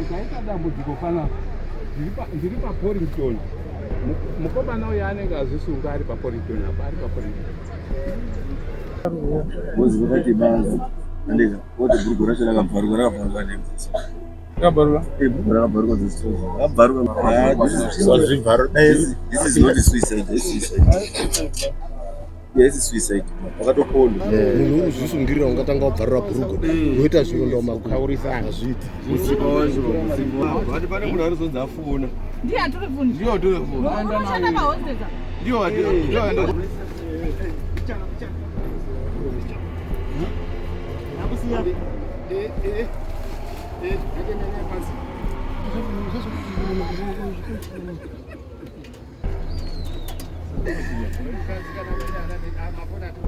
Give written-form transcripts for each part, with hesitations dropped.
Taita dambudziko pana ndiri paPorrington. Mukomana uyu anenge azvisunga ari paPorrington apa ari paPorrington. Bozi vakati bazi andika wote bhurugu racho rakabharuka nekuti Rakabharuka? Bhurugu rakabharuka zvisitozi rakabharuka. This is not a suicide. Yes, it's suicide. Wakatopondwa. Munhu unozvisungirira ungatanga wabharira bhurugu woita zvirondo makaurisana zviti. Musika wacho vati pane munhu arizonzi afuna. Ndiye atore funi. Ndiye atore funi. Unoshanda pahosteza. Ndiye aenda.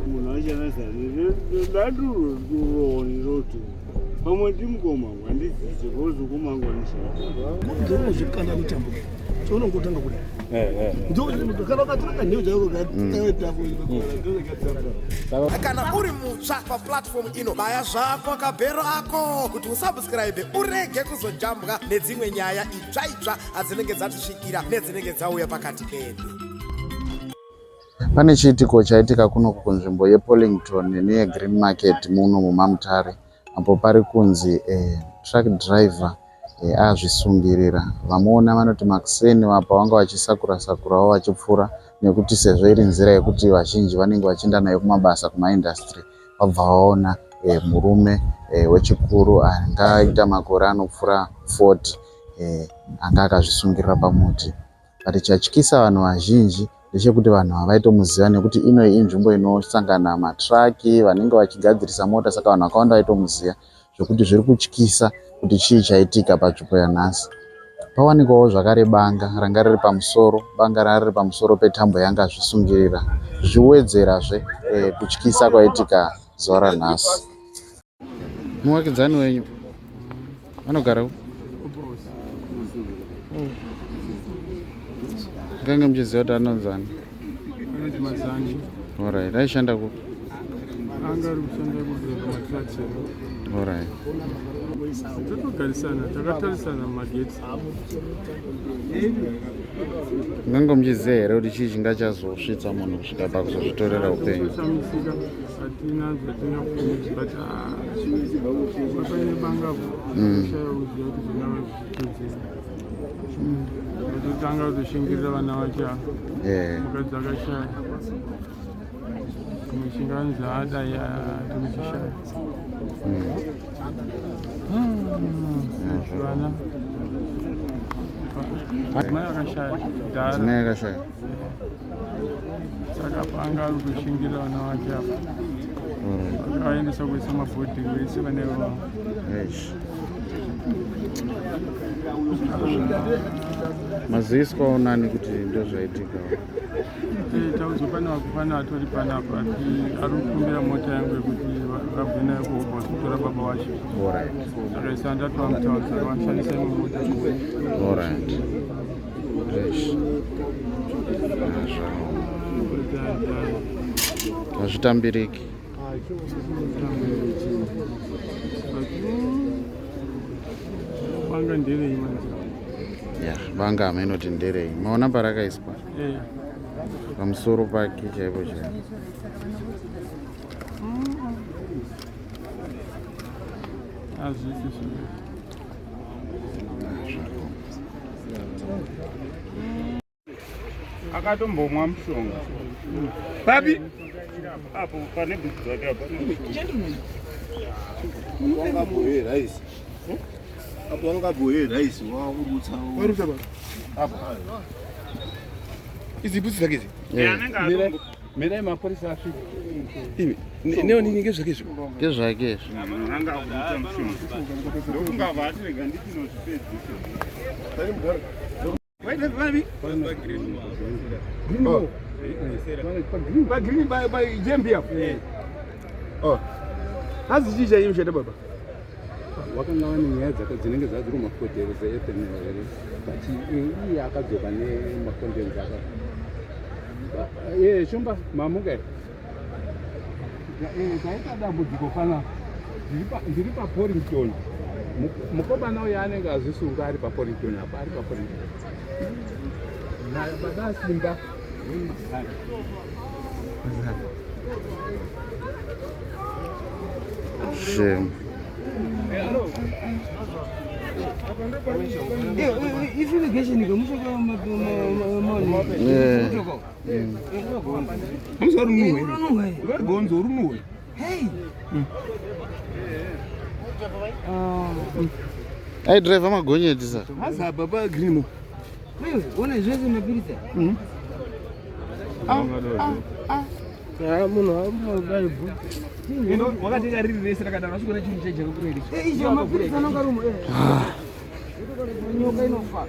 Munhu achanasa ndaturoni roti pamwe ndimukoma wandizise kozokoma ndozvikanda mitambo chounongotanga kudai kana ukatanga nhedzo yako kana uri mutsva paplatform ino baya zvako kabhero ako kuti usubscribe urege kuzojambwa nedzimwe nyaya itsva adzinenge dzatisvikira nedzinenge dzauya pakati pedu. Pane chiitiko chaitika kunoku kunzvimbo yePorrington neyeGreen Market muno muMamutare apo pari kunzi truck driver azvisungirira. Vamuona vanoti makuseni apa vanga vachisakura-sakurawo vachipfuura nekuti sezvo iri nzira yekuti vazhinji vanenge vachienda nayo kumabasa kumaindastry. Vabva vaona murume wechikuru anga aita makore anopfuura 40 anga akazvisungirira pamuti. But chatyisa vanhu vazhinji ndechekuti vanhu havaitomuziva nekuti inoi inzvimbo inosangana matraki vanenge vachigadzirisa mota, saka vanhu vakawanda vaitomuziva zvokuti zviri kutyisa kuti chii chaitika panzvimbo yanhasi. Pawanikwawo zvakare banga ranga riri pamusoro, banga ranga riri pamusoro petambo yanga zvisungirira zvichiwedzerazve kutyisa kwaitika zuva ranhasi. Muvakidzani wenyu vanogara Gange mchiziva kuti anonzani? anoti Mazanji. Alright, aishanda kupi? Anga ari kushanda kumatratsero. Alright. Totogarisana, takatarisana magetsi. Gange mchiziva here kuti chii chingachazosvitsa munhu kusvika pakuzozvitorera upenyu? Toshamisika, hatina zvatingafunga but paine bangapo kushaya kuziva kuti zvingava zvichitodzera. Totanga kutoshingirira vana vacho mukadzi akashaya muchinganzi adai atomuchishaya vana dzimai akashaya dhara saka panga ari kutoshingirira vana vacho apa akaendesa kuisa mabhodhi vese vanevo maziviswawo nani kuti ndozvaitika? Tauzopana wakupana atori panapa ari kukumbira mota yangu yekuti vabve nayo kuhobhosi kutora baba wacho. Saka ndatova mutaudza vashandisa imwe mota. Hazvitambiriki. Banga nderei manzi? Banga hamainoti nderei. Maona parakaiswa? Pamusoro pake chaipo chaipo. Hazvisi akatombomwa mushonga. Papi? apo pane bhutsu dzake apa. Wangaboye rice. Apo wangaboye rice wakurutsa. Warutsa baba. Apo. Izi bhutsu dzake izi. Mirai mapurisa asvika. Iwe neo nini ngezvake izvo? Ngezvake izvo. Anga akuita mushonga. Ndokungava atirega nditinozvipedzisa. Tari mugara. Green by Jambia. Oh. Hazi chicha ino chete baba. wakanga vane nyaya dzinenge dzadziri mafodhero dzeethanol here but iye akadzoka nemakondensi aka shumba mamuka taita dambudziko pana ndiri paporington mukobana uyo anenge azvisunga ari paporington apa ari paporington baba simba Shame. If you get any good, Hey, driver, I'm going to sir. Asa baba grimo. One is raising the pizza. Wakati gari rese kada rasukuna chinhu chejero kureri. Iyo mapirisa nanga rumo. Nyoka inofa.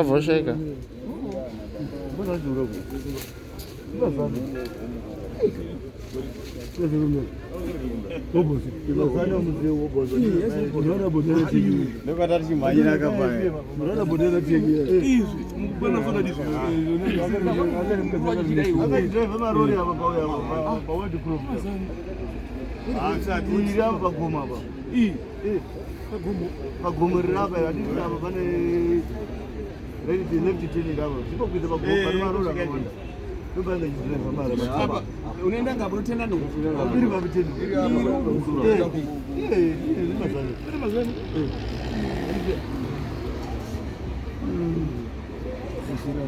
Vosheka. Unaenda ngabro tena ndo.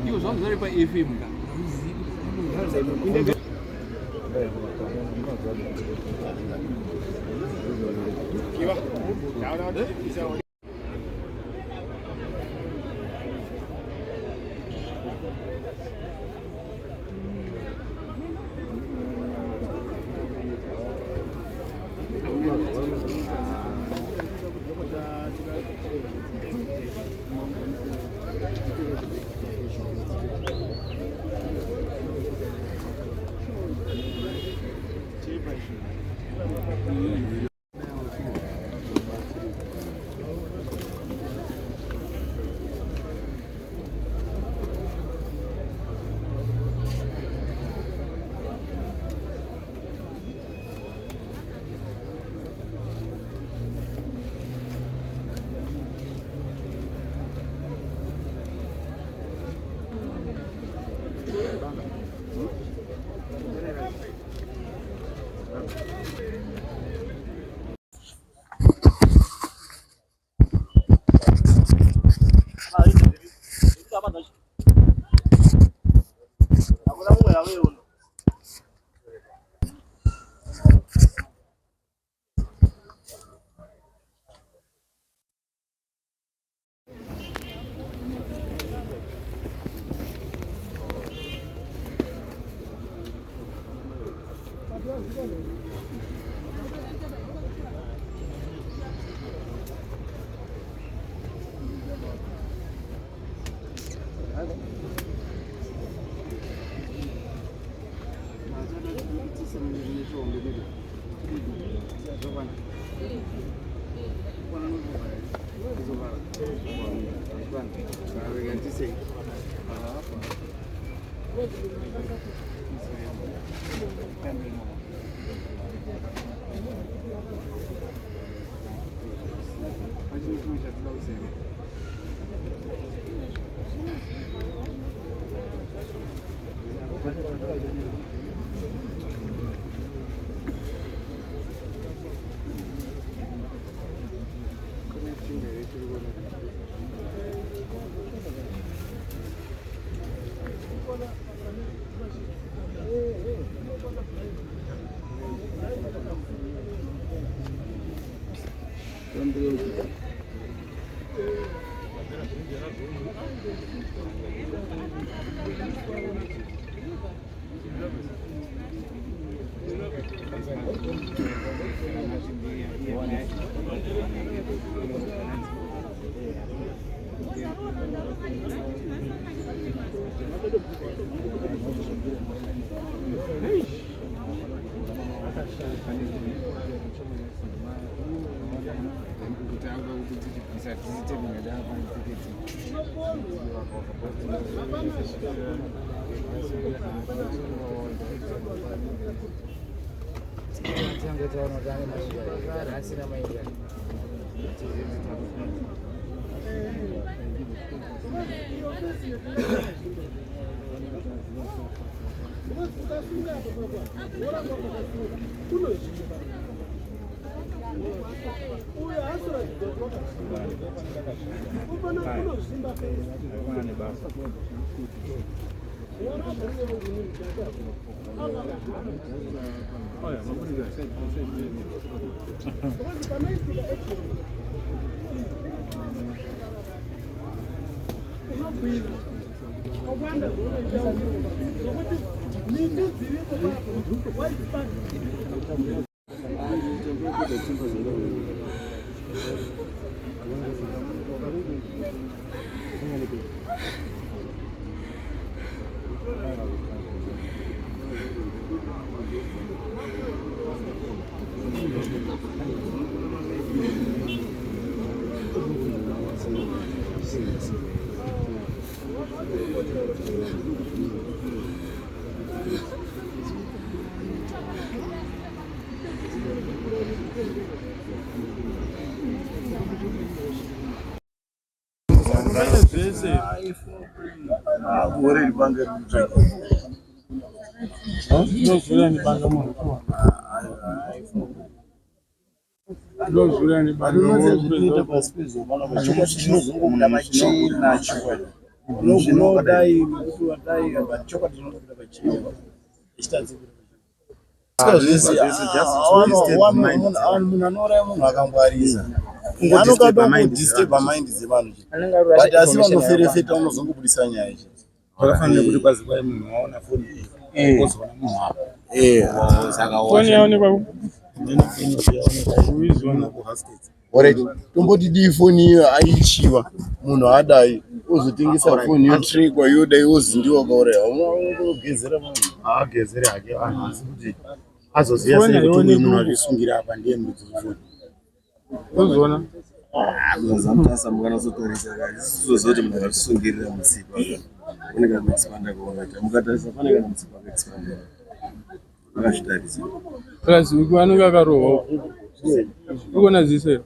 Hiyo zao zile pa FM ka. Kiwa. Chao. tomboti dii foni iyo aichiwa munhu adai ozotengesa foni yotrigwa yodai ozindiwa kaureva unogezera munhu haagezere hake vanhu asi kuti azoziva sei kuti umwe munhu arisungira apa ndiye mudzifoni uzoona zozoti munhu akatisungirira mutsipa unenge akuexpanda kuonata mukatarisa pane kana mutsipa akaexpanda akazvitarisa klasi uku anenge akarohwa ukona zise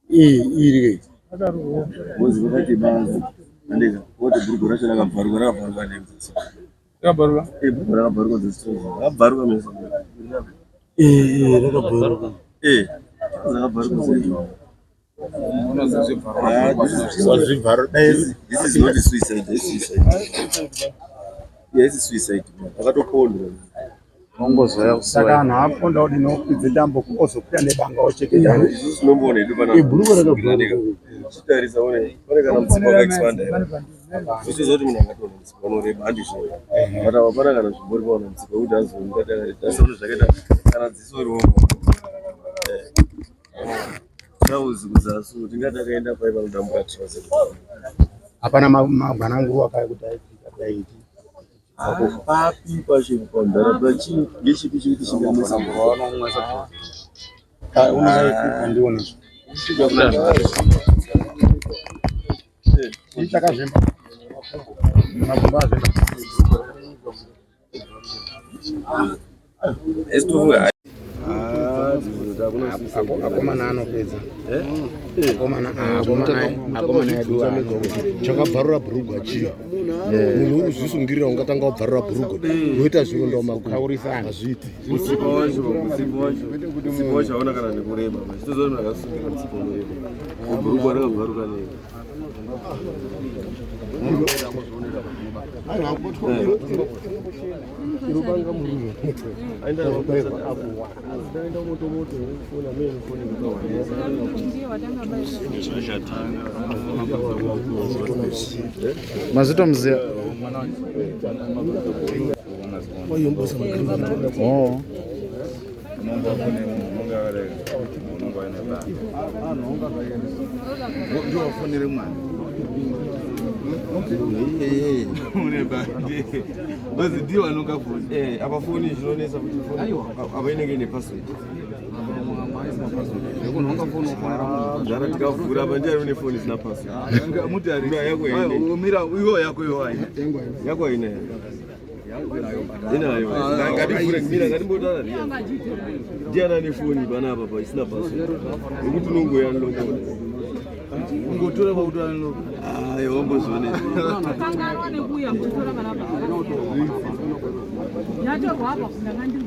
iri akarohwa mozi vakati bazi andika wote bhurugu racho rakabvaruka nemudzisi rakabvaruka bhurugu rakabvaruka dzisitozi rakabvaruka mese rakabvaruka rakabvaruka sei This is not a suicide, it's suicide. Yes, it's suicide. Akatopondwa. Saka anhu aponda kuti nokwidze dambo ozokwira nebanga ocheketa. Sinomboona idu pana. Ibhurugu rakabvaruka. Chitarisa one. Pane kana mutsipa wakaexpanda. Zvichizoti munhu akatona mutsipa unoreba handizvo. But hapana kana zvimbori paona mutsipa kuti azonga tasauti zvakaita kana dziso rongo. Sauzi kuzasi kuti ngatakaenda pai panodambuka trouser. Hapana magwananguru akaikuti aifika daiti. Papi pachipondara pachi ngechipi chikuti chingamisa mwana umwe saka. Ndiona. Ichakazvimba. Mabumbaze. Estuva akomana anopedza akomana edu chakabvarura bhurugu achiya munhu uri kuzvisungirira ungatanga wabvarura bhurugu woita zviro ndomakaurisana hazviti mutsipa wacho hauna kana nekureba chitozoti munhu akasungira mutsipa unoreba bhurugu rakabvaruka nei irupanga murume aenda mazito mzee vazidiwa nokafoni apa foni zvinonesa kuti apa inenge ine password isina password. Yekuno ungafona kufonera munhu. Ndara tikavhura apa ndiani une phone isina password. Mutari yako ine. Umira iwo yako yo haina. Yako ine. Inayo. Ngadivhure mina ngadimbotana ndiye. Ndiana ne phone bana apa isina password. Ukuthi nongoya nloko. Ungotora pautana nloko. Hayi wombozone. Kangaro nekuya kutora bana ba. Yatorwa hapa ndangandi.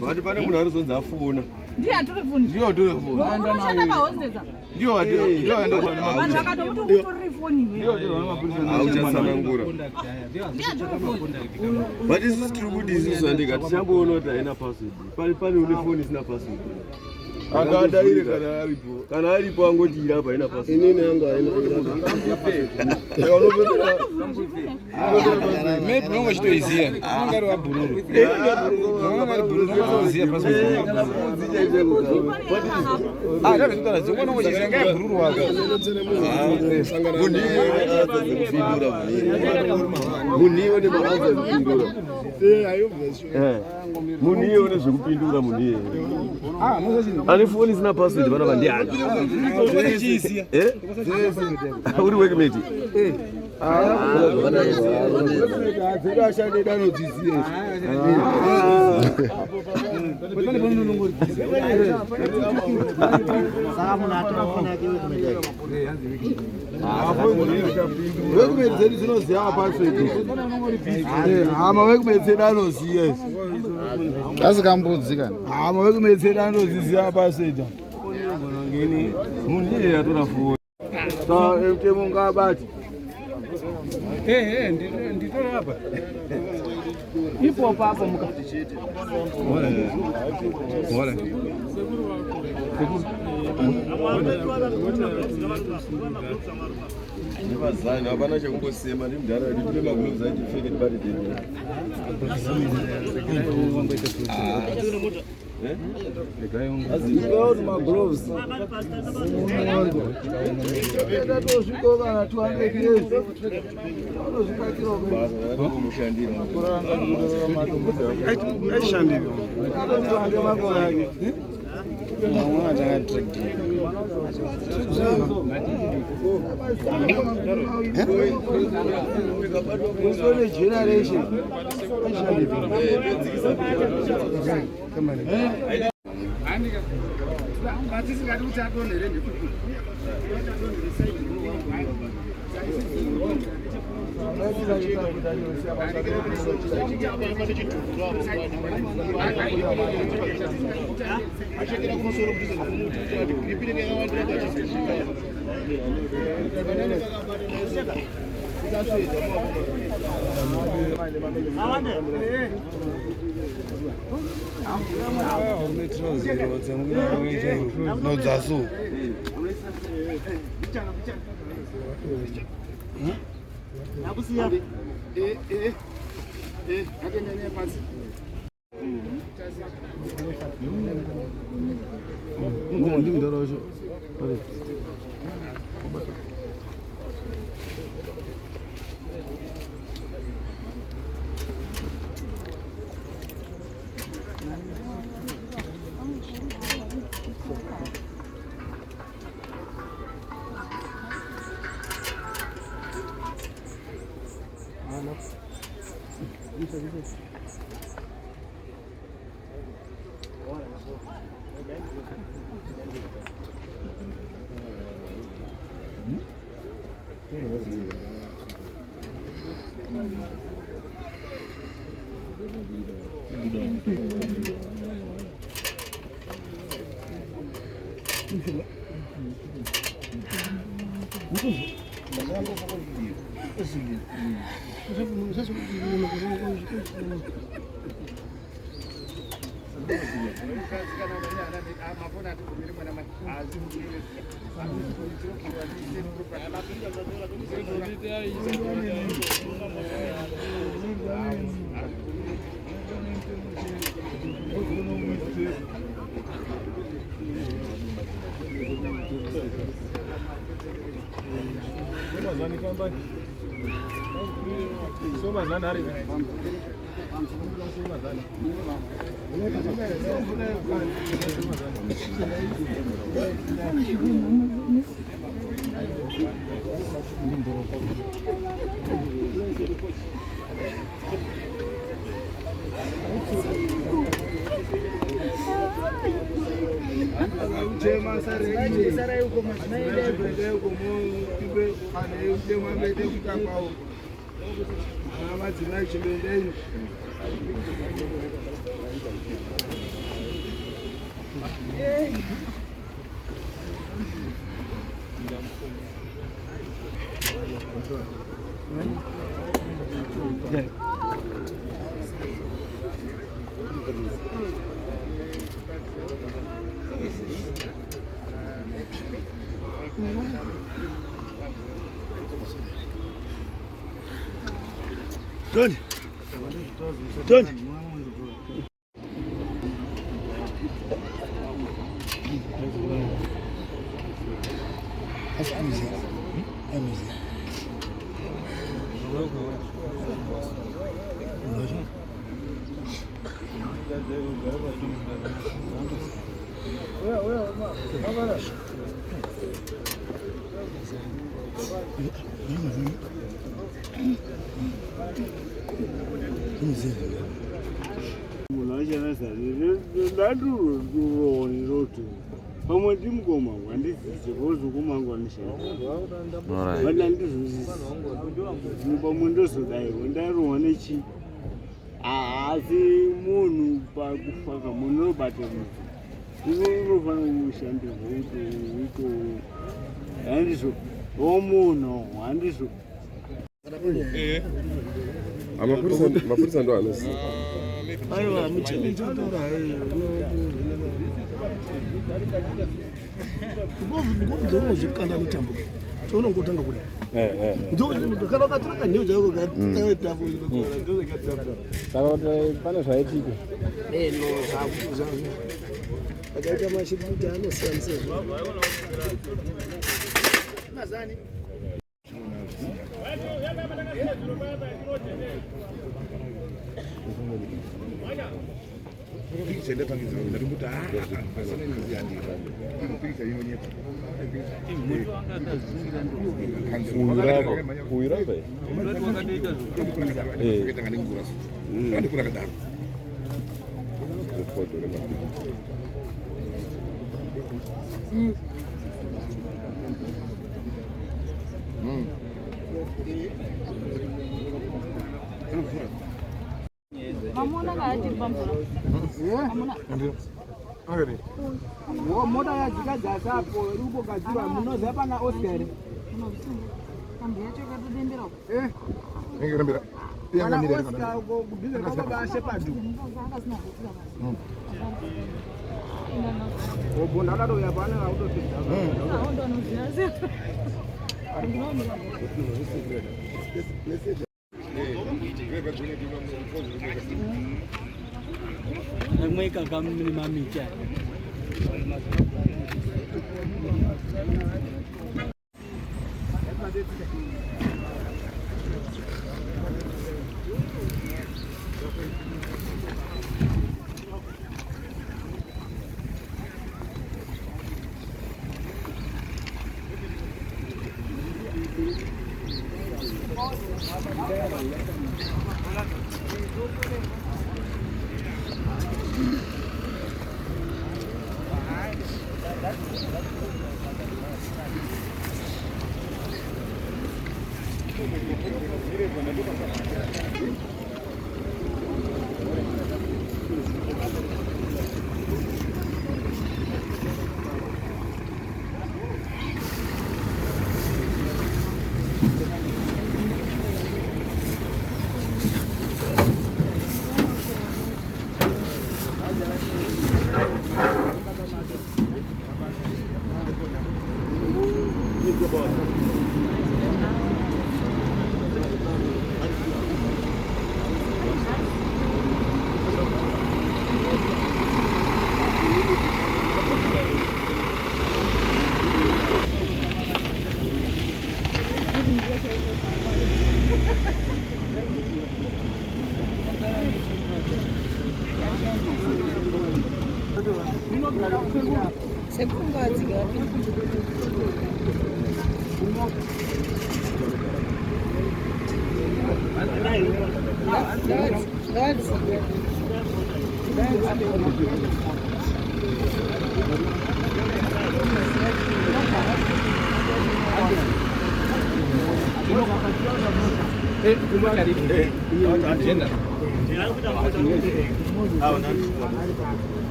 Vati pane munhu arizonzi afona. Ndiye atorifuni. Ndiyo atorifuni. Unoshanda pahostesa. Ndiyo aenda kwa Vanhu vakatomuti utori foni. Ndiyo mapurisa. Auchasanangura. Ndiye atorifuni. But isusu tiri kuti isusu andika tichamboona kuti haina password. Pane une phone isina password. Akadaire kana aripo angoti iri apa haina password. Inini yangu haina. Maybe no much to easier. Ngari wa bururu. Ngari bururu easier password. Ndabe tutala zikona ngo chisenga bururu wako. Muniwe ne mabasa kupindura. Muniwe ne zvekupindura muniwe. Ani phone isina password bana bandiani. Uri workmate. Nditoro hapa. Ipo hapa muka. Wala. Nivazana hapana chekumbosema ndimudhara kuti tine magloves achipfeke tibati tende. Azikawo magloves. Ndatozvikoka na 200 years. Unozvikakira kumushandira. Aishandira. Ande makore yake. Mwana akatrek. Usone generation. No zasu. Tony. Tony. Mapurisa ndo anosi. Aiwa muchindora ngokudzoro zvekanda mutambo toona ngotanga kuri ndokana katsaka nyo jago gatafo Saka kuti pane zvaitika. No zvakuza akaita mashiri kuti anosiyanisezvo mazani moda yadzikazasapo rikugadzirwa munoziva pana Oscar kubhiza kwakabashe padu obonda akatoya pane autopedza Nakumweka kama mimi mamicha.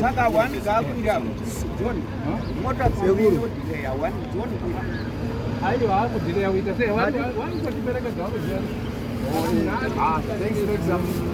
Saka wani gakuja John mota seguro ya wani John ayo hapo vile ya wita sasa wani kwa kipeleka kwa thanks for example.